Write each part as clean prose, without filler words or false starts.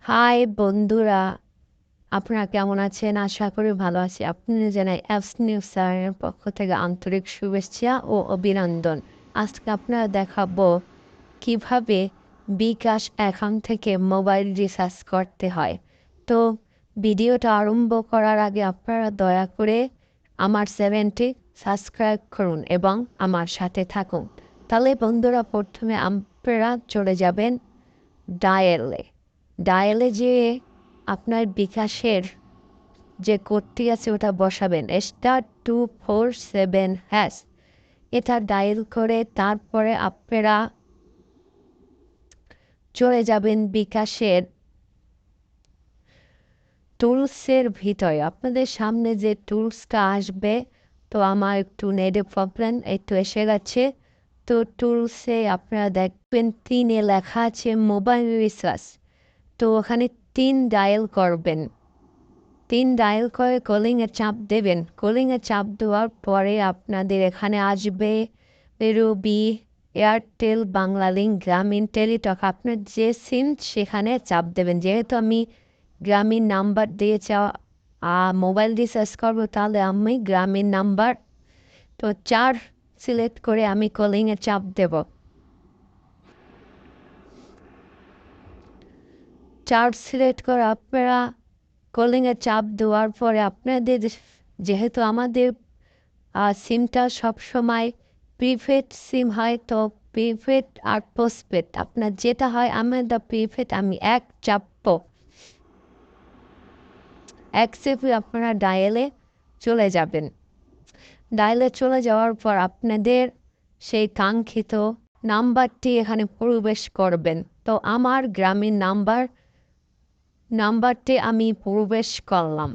High বন্ধুরা, আপনারা কেমন আছেন? আশা করি ভালো আছি। আপনাদের জানাই অ্যাপস নিউজ চ্যানেলের পক্ষ থেকে আন্তরিক শুভেচ্ছা ও অভিনন্দন। আজকে আপনারা দেখাবো কিভাবে বিকাশ অ্যাকাউন্ট থেকে মোবাইল রিচার্জ করতে হয়। তো ভিডিওটা আরম্ভ করার আগে আপনারা দয়া করে আমার চ্যানেলটি সাবস্ক্রাইব করুন এবং আমার সাথে থাকুন। তাহলে বন্ধুরা, প্রথমে আপনারা চলে যাবেন ডায়ালে। ডায়ালে যেয়ে আপনার বিকাশের যে কোডটি আছে ওটা বসাবেন, *247#। এটা ডায়াল করে তারপরে আপনারা চলে যাবেন বিকাশের টুলসের ভিতরে। আপনাদের সামনে যে টুলসটা আসবে, তো আমার একটু নেটে প্রবলেম, একটু এসে গেছে। তো টুলসে আপনারা দেখবেন 3-এ লেখা আছে মোবাইল রিচার্জ। তো ওখানে 3 ডায়াল করবেন। 3 ডায়াল করে কলিংয়ে চাপ দেবেন। কলিংয়ে চাপ দেওয়ার পরে আপনাদের এখানে আসবে রবি, এয়ারটেল, বাংলালিংক, গ্রামীণ, টেলিটক। আপনার যে সিম সেখানে চাপ দেবেন। যেহেতু আমি গ্রামীণ নাম্বার দিয়ে মোবাইল রিচার্জ করবো, তাহলে আমি গ্রামীণ নাম্বার তো 4 সিলেক্ট করে আমি কলিংয়ে চাপ দেব। 4 সিলেক্ট করে আপনারা কলিংয়ে চাপ দেওয়ার পরে আপনাদের যেহেতু আমাদের সিমটা সবসময় প্রিপেড সিম হয়, তো প্রিপেড আর পোস্টপেড আপনার যেটা হয়, আমাদের প্রিপেড। আমি চাপবো, চেপে আপনারা ডায়ালে চলে যাবেন। ডায়ালে চলে যাওয়ার পর আপনাদের সেই কাঙ্ক্ষিত নাম্বারটি এখানে প্রবেশ করবেন। তো আমার গ্রামীণ নাম্বারটি আমি প্রবেশ করলাম।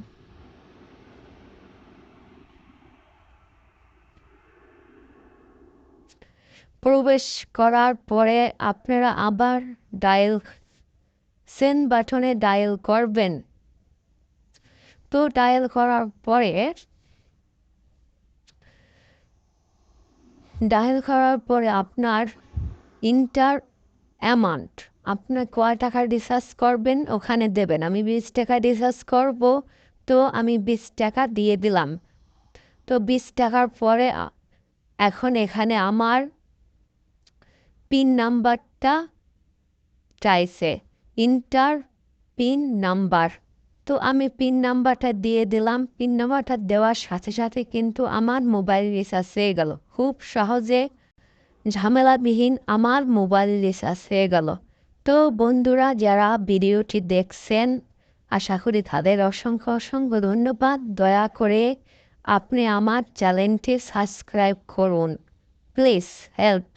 প্রবেশ করার পরে আপনারা আবার ডায়াল সেন্ড বাটনে ডায়াল করবেন। তো ডায়াল করার পরে আপনার ইন্টার অ্যামাউন্ট, আপনার কয় টাকা রিচার্জ করবেন ওখানে দেবেন। আমি 20 টাকা রিচার্জ করব, তো আমি 20 টাকা দিয়ে দিলাম। তো 20 টাকার পরে এখন এখানে আমার পিন নাম্বারটা চাইছে, ইন্টার পিন নাম্বার। তো আমি পিন নাম্বারটা দিয়ে দিলাম। পিন নাম্বারটা দেওয়ার সাথে সাথে কিন্তু আমার মোবাইল রিচার্জ হয়ে গেল। খুব সহজে, ঝামেলাবিহীন আমার মোবাইল রিচার্জ হয়ে গেল। তো বন্ধুরা, যারা ভিডিওটি দেখছেন, আশা করি তাদের অসংখ্য অসংখ্য ধন্যবাদ। দয়া করে আপনি আমার চ্যানেলটি সাবস্ক্রাইব করুন, প্লিজ হেল্প।